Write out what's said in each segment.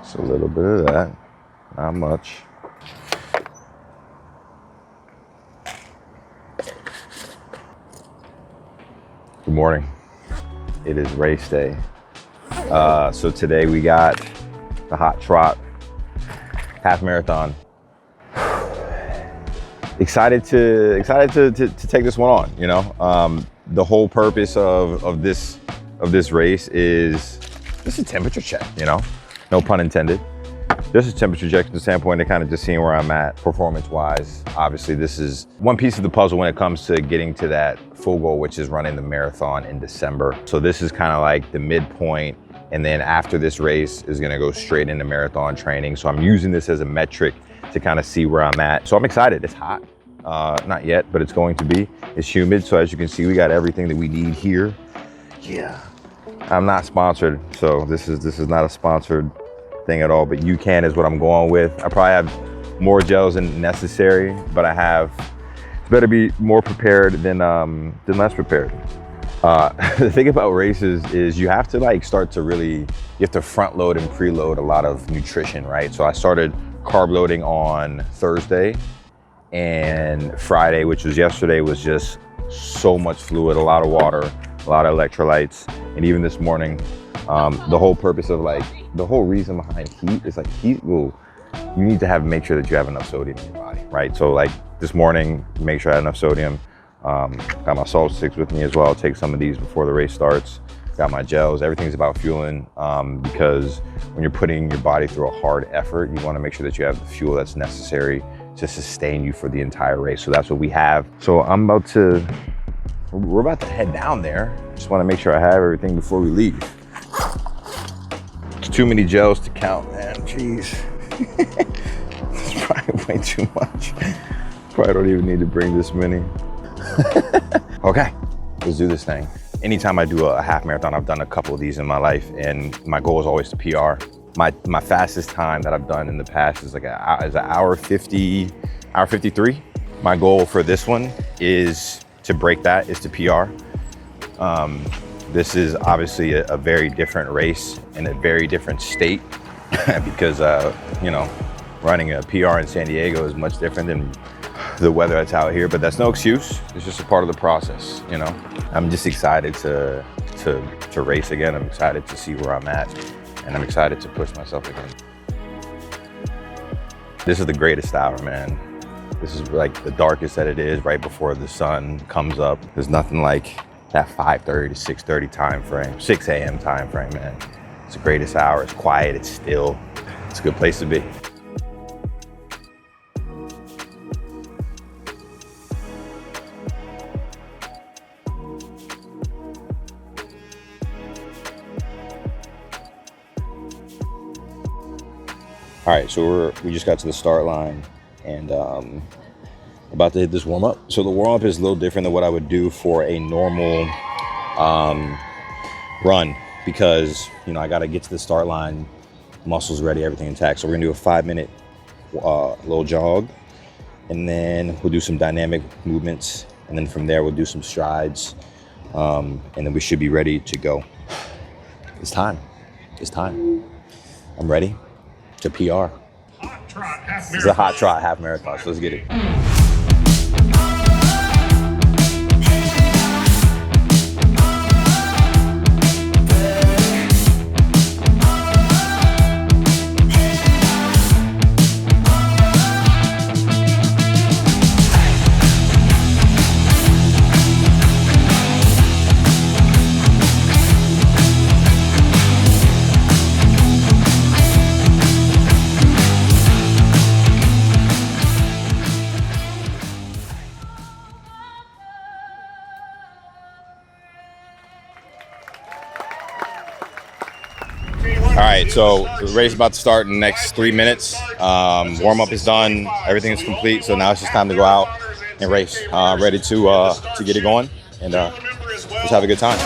Just a little bit of that, not much. Good morning. It is race day. So today we got the Hot Trot half marathon. Excited to take this one on. You know, the whole purpose of this race is just a temperature check. You know, no pun intended. Just a temperature check from the standpoint of kind of just seeing where I'm at performance-wise. Obviously, this is one piece of the puzzle when it comes to getting to that full goal, which is running the marathon in December. So this is kind of like the midpoint. And then after this race is gonna go straight into marathon training. So I'm using this as a metric to kind of see where I'm at. So I'm excited. It's hot. Not yet, but it's going to be. It's humid. So as you can see, we got everything that we need here. Yeah. I'm not sponsored. So this is not a sponsored thing at all, but UCAN is what I'm going with. I probably have more gels than necessary, but it's better be more prepared than less prepared. The thing about races is you have to you have to front load and preload a lot of nutrition, right? So I started carb loading on Thursday, and Friday, which was yesterday, was just so much fluid, a lot of water, a lot of electrolytes. And even this morning, the whole purpose of the whole reason behind heat is you need to make sure that you have enough sodium in your body, right? So this morning, make sure I had enough sodium. Got my salt sticks with me as well. I'll take some of these before the race starts. Got my gels. Everything's about fueling, because when you're putting your body through a hard effort, you want to make sure that you have the fuel that's necessary to sustain you for the entire race. So that's what we have. So we're about to head down there. Just want to make sure I have everything before we leave. It's too many gels to count, man. Jeez. It's probably way too much. Probably don't even need to bring this many. Okay, let's do this thing. Anytime I do a half marathon, I've done a couple of these in my life, and my goal is always to PR. My fastest time that I've done in the past is an hour 50, hour 53. My goal for this one is to break that, is to PR. This is obviously a very different race in a very different state because running a PR in San Diego is much different than the weather that's out here, but that's no excuse. It's just a part of the process, you know. I'm just excited to race again. I'm excited to see where I'm at, and I'm excited to push myself again. This is the greatest hour, man. This is like the darkest that it is, right before the sun comes up. There's nothing like that 5:30 to 6:30 time frame, 6 a.m. time frame, man. It's the greatest hour. It's quiet, it's still. It's a good place to be. All right, so we just got to the start line, and about to hit this warm up. So the warm up is a little different than what I would do for a normal run, because I got to get to the start line, muscles ready, everything intact. So we're gonna do a 5-minute little jog, and then we'll do some dynamic movements, and then from there we'll do some strides, and then we should be ready to go. It's time. I'm ready to PR. It's a Hot Trot half marathon, so let's get it. All right, so the race is about to start in the next 3 minutes. Warm up is done, everything is complete. So now it's just time to go out and race. Ready to get it going, and just have a good time.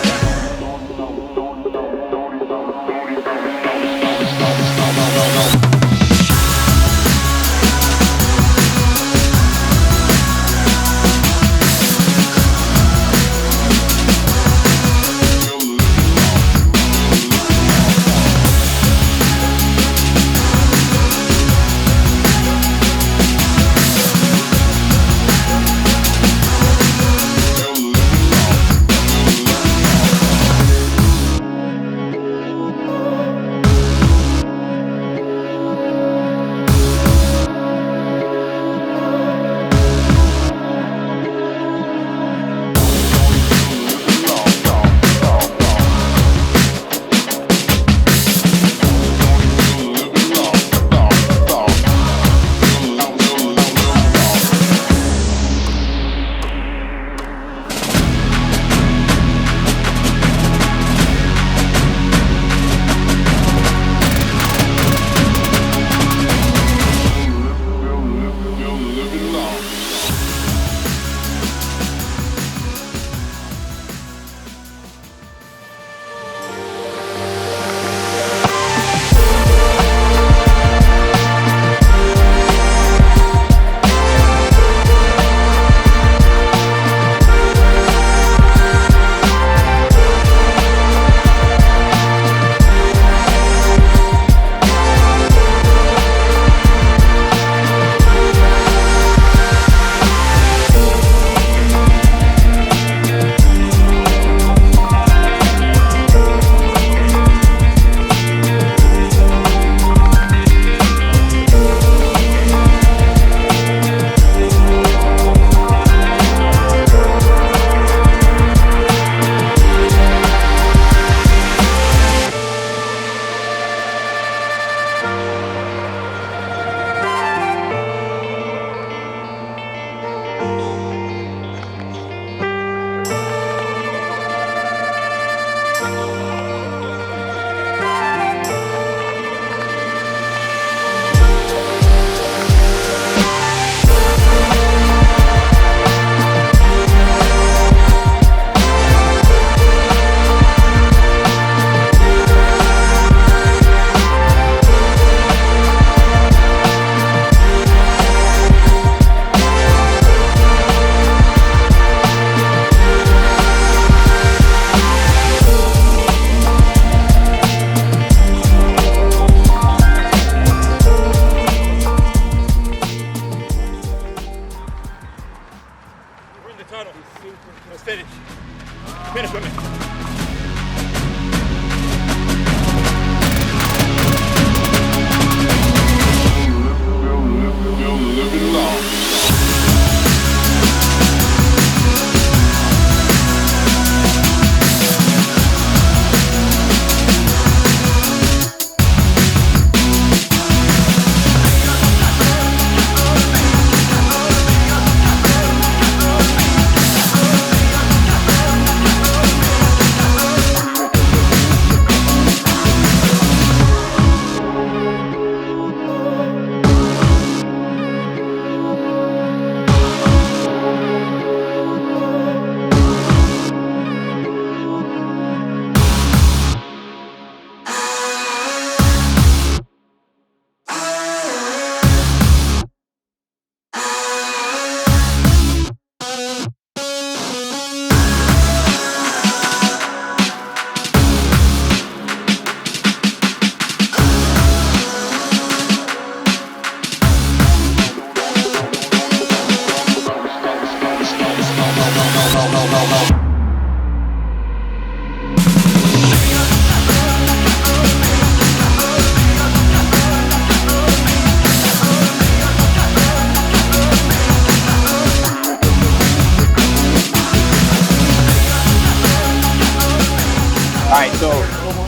right, so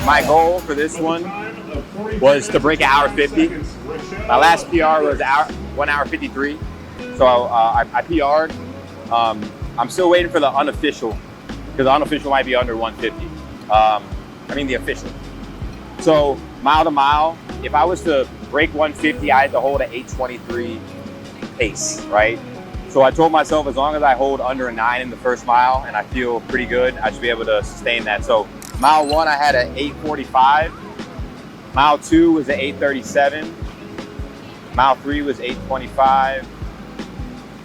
my goal for this one was to break an hour 50. My last PR was 1 hour 53. So I PR'd. I'm still waiting for the unofficial, because the unofficial might be under 150. I mean the official. So mile to mile, if I was to break 150, I had to hold an 8:23 pace, right? So I told myself as long as I hold under a 9 in the first mile and I feel pretty good, I should be able to sustain that. So mile 1, I had an 8:45. Mile 2 was an 8:37. Mile 3 was 8:25.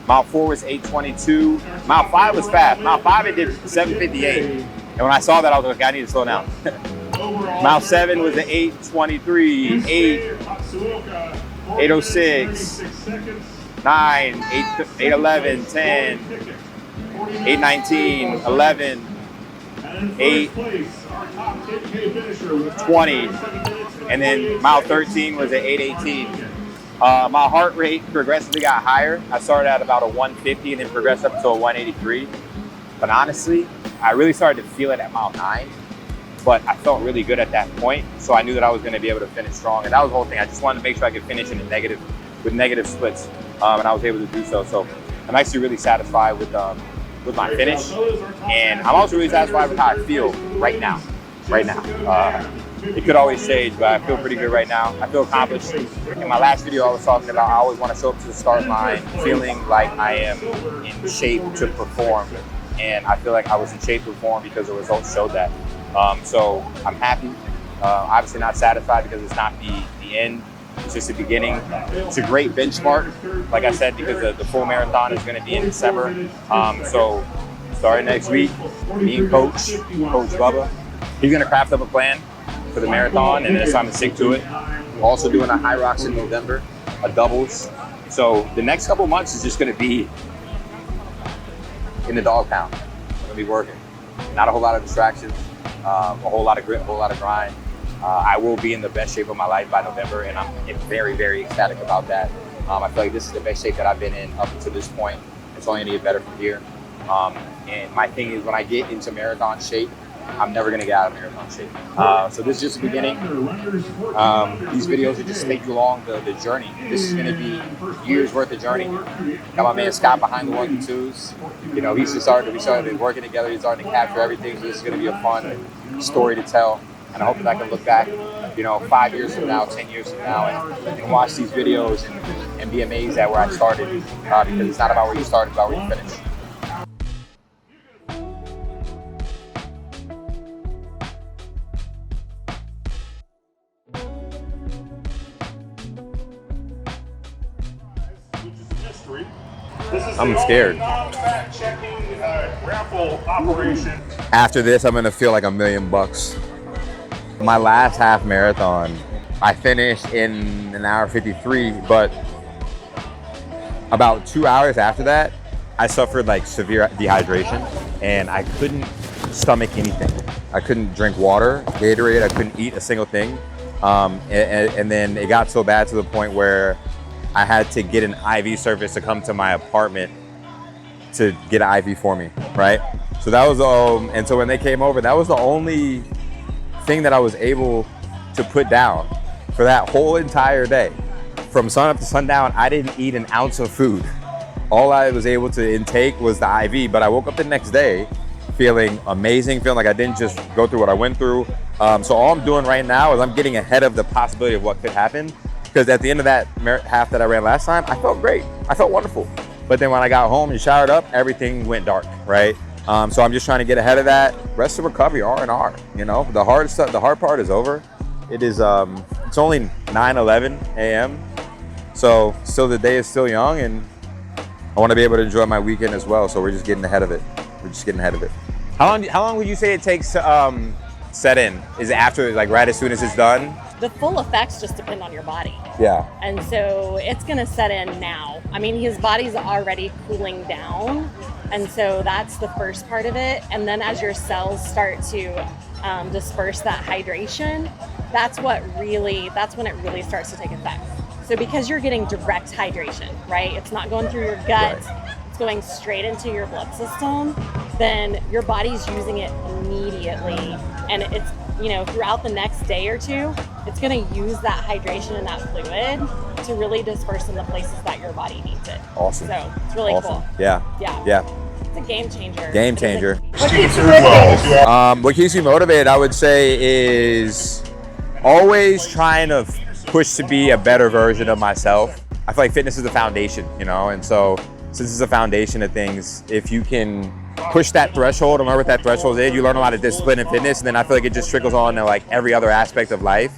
Mile 4 was 8:22. Mile 5 was fast. Mile 5 it did 7:58. And when I saw that, I was like, okay, I need to slow down. Mile 7 was an 8:23, 8:06, 9, 8:11, 10, 8:19, 11, 8, 20. And then mile 13 was at 8:18. My heart rate progressively got higher. I started at about a 150 and then progressed up to a 183. But honestly, I really started to feel it at mile 9. But I felt really good at that point, so I knew that I was going to be able to finish strong. And that was the whole thing. I just wanted to make sure I could finish in a negative, with negative splits, and I was able to do so. So I'm actually really satisfied with my finish, and I'm also really satisfied with how I feel right now. It could always change, but I feel pretty good right now. I feel accomplished. In my last video, I was talking about I always want to show up to the start line feeling like I am in shape to perform, and I feel like I was in shape to perform because the results showed that. So I'm happy. Obviously not satisfied because it's not the end. It's just the beginning. It's a great benchmark, like I said, because the full marathon is going to be in December. So starting next week, me and Coach Bubba, he's going to craft up a plan for the marathon, and then it's time to stick to it. Also doing a High Rocks in November, a doubles. So the next couple months is just going to be in the dog pound. I'm going to be working. Not a whole lot of distractions. A whole lot of grit, a whole lot of grind. I will be in the best shape of my life by November, and I'm very, very ecstatic about that. I feel like this is the best shape that I've been in up to this point. It's only gonna get better from here. And my thing is, when I get into marathon shape, I'm never gonna get out of marathon shape. So this is just the beginning. These videos will just take you along the journey. This is gonna be years worth of journey. Got my man Scott behind the 1s and 2s. You know, we started working together. He's starting to capture everything. So this is gonna be a fun story to tell. And I hope that I can look back, 5 years from now, 10 years from now, and watch these videos and be amazed at where I started. Because it's not about where you started, it's about where you finished. I'm scared. After this, I'm gonna feel like $1 million. My last half marathon, I finished in 1 hour 53, but about 2 hours after that, I suffered like severe dehydration, and I couldn't stomach anything. I couldn't drink water, Gatorade, I couldn't eat a single thing. And then it got so bad to the point where I had to get an IV service to come to my apartment to get an IV for me, right? So that was, and so when they came over, that was the only thing that I was able to put down for that whole entire day. From sun up to sundown, I didn't eat an ounce of food. All I was able to intake was the IV, but I woke up the next day feeling amazing, feeling like I didn't just go through what I went through. So all I'm doing right now is I'm getting ahead of the possibility of what could happen. Because at the end of that half that I ran last time, I felt great. I felt wonderful. But then when I got home and showered up, everything went dark, right? So I'm just trying to get ahead of that. Rest of recovery, R&R. The hard stuff, the hard part is over. It is. It's only 9:11 a.m. So still the day is still young, and I want to be able to enjoy my weekend as well. So we're just getting ahead of it. How long would you say it takes to set in? Is it after, like right as soon as it's done? The full effects just depend on your body. Yeah. And so it's gonna set in now. I mean, his body's already cooling down. And so that's the first part of it. And then as your cells start to disperse that hydration, that's when it really starts to take effect. So because you're getting direct hydration, right? It's not going through your gut. Right. It's going straight into your blood system, then your body's using it immediately. And it's, throughout the next day or two, it's going to use that hydration and that fluid to really disperse in the places that your body needs it. Awesome. So it's really cool. Yeah. Yeah. Yeah. It's a game changer. Game changer. What keeps you motivated? What keeps me motivated, I would say, is always trying to push to be a better version of myself. I feel like fitness is the foundation, and so since it's a foundation of things, if you can push that threshold and learn what that threshold is, you learn a lot of discipline in fitness, and then I feel like it just trickles on to like every other aspect of life,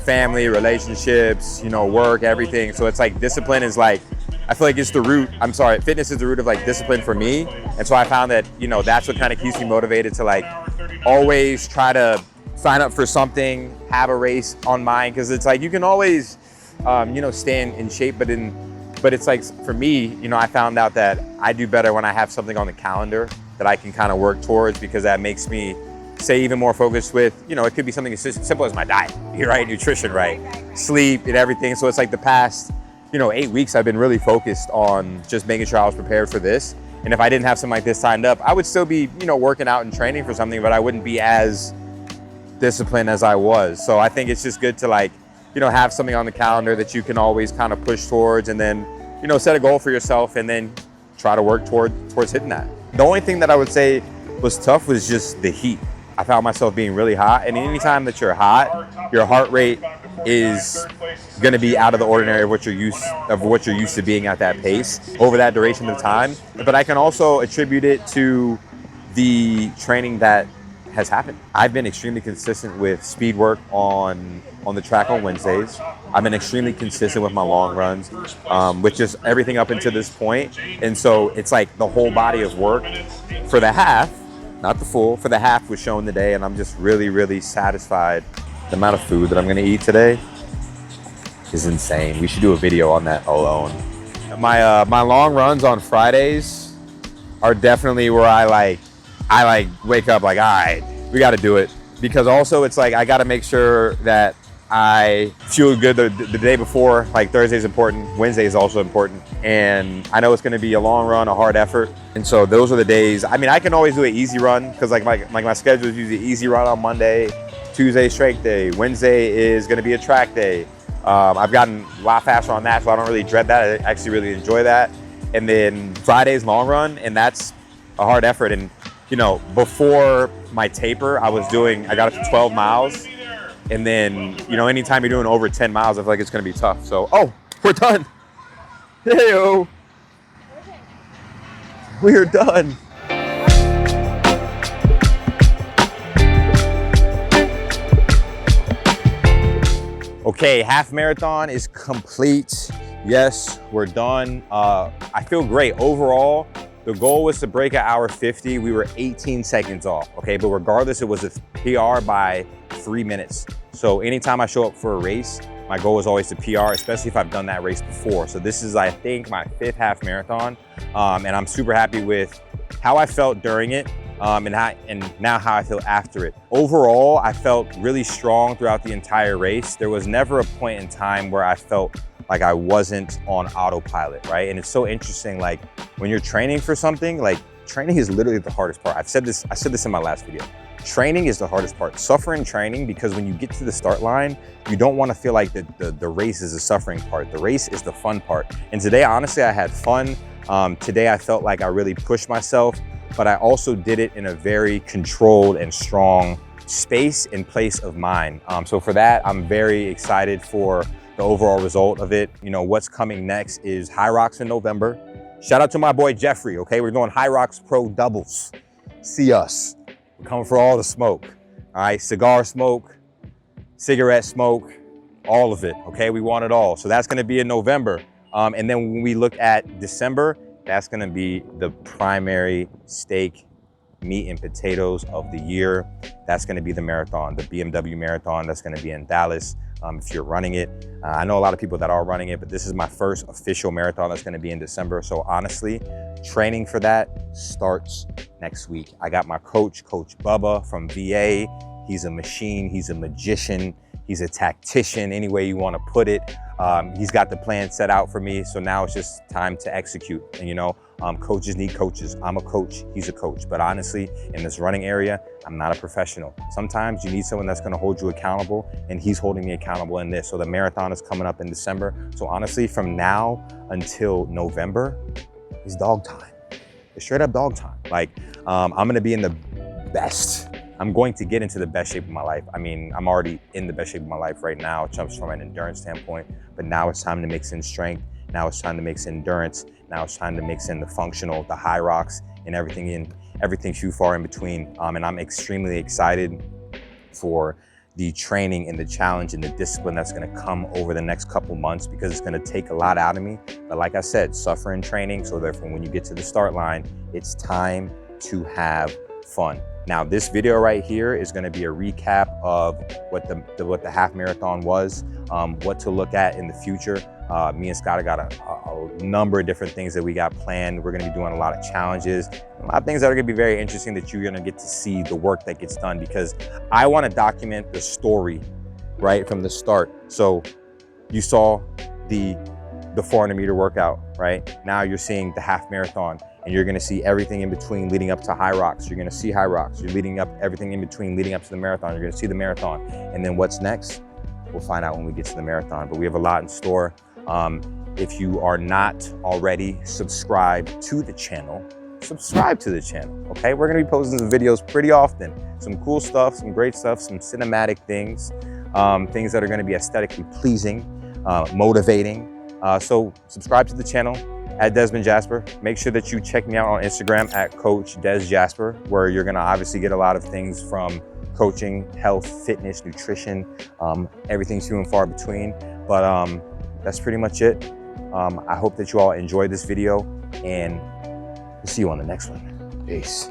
family, relationships, work, everything. So it's like discipline is like, I feel like it's the root. Fitness is the root of like discipline for me. And so I found that, that's what kind of keeps me motivated to like always try to sign up for something, have a race on mine. Cause it's like, you can always, stay in shape, but it's like, for me, I found out that I do better when I have something on the calendar that I can kind of work towards, because that makes me stay even more focused with, it could be something as simple as my diet, right? Nutrition, right? Sleep and everything. So it's like the past, 8 weeks, I've been really focused on just making sure I was prepared for this. And if I didn't have something like this signed up, I would still be, working out and training for something, but I wouldn't be as disciplined as I was. So I think it's just good to like, have something on the calendar that you can always kind of push towards, and then, set a goal for yourself and then try to work towards hitting that. The only thing that I would say was tough was just the heat. I found myself being really hot, and anytime that you're hot, your heart rate is going to be out of the ordinary of what you're used to being at that pace over that duration of time. But I can also attribute it to the training that has happened. I've been extremely consistent with speed work on the track on Wednesdays. I've been extremely consistent with my long runs, with just everything up until this point. And so it's like the whole body of work for the half, not the full, for the half was shown today. And I'm just really, really satisfied. The amount of food that I'm gonna eat today is insane. We should do a video on that alone. My long runs on Fridays are definitely where I wake up like, all right, we got to do it. Because also it's like, I got to make sure that I feel good the day before. Like Thursday is important, Wednesday is also important. And I know it's going to be a long run, a hard effort. And so those are the days. I mean, I can always do an easy run because like my schedule is usually easy run on Monday, Tuesday strength day, Wednesday is going to be a track day. I've gotten a lot faster on that, so I don't really dread that. I actually really enjoy that. And then Friday's long run, and that's a hard effort. And before my taper, I got up to 12 miles. And then, anytime you're doing over 10 miles, I feel like it's going to be tough. So, we're done. Hey-o. We are done. Okay, half marathon is complete. Yes, we're done. I feel great. Overall, the goal was to break an hour 50. We were 18 seconds off, okay? But regardless, it was a PR by 3 minutes. So anytime I show up for a race, my goal is always to PR, especially if I've done that race before. So this is, I think, my 5th half marathon. And I'm super happy with how I felt during it, and now how I feel after it. Overall, I felt really strong throughout the entire race. There was never a point in time where I felt like I wasn't on autopilot, right? And it's so interesting, like when you're training for something, like training is literally the hardest part. I said this in my last video. Training is the hardest part. Suffering training, because when you get to the start line, you don't want to feel like the race is the suffering part. The race is the fun part. And today, honestly, I had fun. Today, I felt like I really pushed myself, but I also did it in a very controlled and strong space and place of mind. So for that, I'm very excited for the overall result of it. What's coming next is High Rocks in November. Shout out to my boy Jeffrey, okay? We're doing High Rocks Pro doubles. See us. We're coming for all the smoke, all right? Cigar smoke, cigarette smoke, all of it, okay? We want it all. So that's gonna be in November. And then when we look at December, that's gonna be the primary steak, meat and potatoes of the year. That's gonna be the marathon, the BMW marathon. That's gonna be in Dallas. If you're running it, I know a lot of people that are running it, but this is my first official marathon that's gonna be in December. So honestly, training for that starts next week. I got my coach, Coach Bubba from VA. He's a machine, he's a magician, he's a tactician, any way you wanna put it. He's got the plan set out for me. So now it's just time to execute. And you know, coaches need coaches. I'm a coach, he's a coach. But honestly, in this running area, I'm not a professional. Sometimes you need someone that's gonna hold you accountable, and he's holding me accountable in this. So the marathon is coming up in December. So honestly, from now until November, it's dog time. It's straight up dog time. Like, I'm gonna be in the best, I'm going to get into the best shape of my life. I mean, I'm already in the best shape of my life right now, just from an endurance standpoint, but now it's time to mix in strength. Now it's time to mix in endurance. Now it's time to mix in the functional, the high rocks, and everything few far in between. And I'm extremely excited for the training and the challenge and the discipline that's gonna come over the next couple months, because it's gonna take a lot out of me. But like I said, suffer in training, so therefore when you get to the start line, it's time to have fun. Now, this video right here is gonna be a recap of what the half marathon was, what to look at in the future. Me and Scott got a number of different things that we got planned. We're gonna be doing a lot of challenges, a lot of things that are gonna be very interesting, that you're gonna get to see the work that gets done, because I wanna document the story right from the start. So you saw the 400-meter workout, right? Now you're seeing the half marathon, and you're gonna see everything in between leading up to high rocks. You're gonna see high rocks. You're leading up everything in between leading up to the marathon. You're gonna see the marathon. And then what's next? We'll find out when we get to the marathon, but we have a lot in store. If you are not already subscribed to the channel, subscribe to the channel, okay? We're gonna be posting some videos pretty often. Some cool stuff, some great stuff, some cinematic things, things that are gonna be aesthetically pleasing, motivating. So subscribe to the channel at Desmond Jasper. Make sure that you check me out on Instagram at Coach Des Jasper, where you're gonna obviously get a lot of things from coaching, health, fitness, nutrition, everything few and far between. But that's pretty much it. I hope that you all enjoyed this video, and we'll see you on the next one. Peace.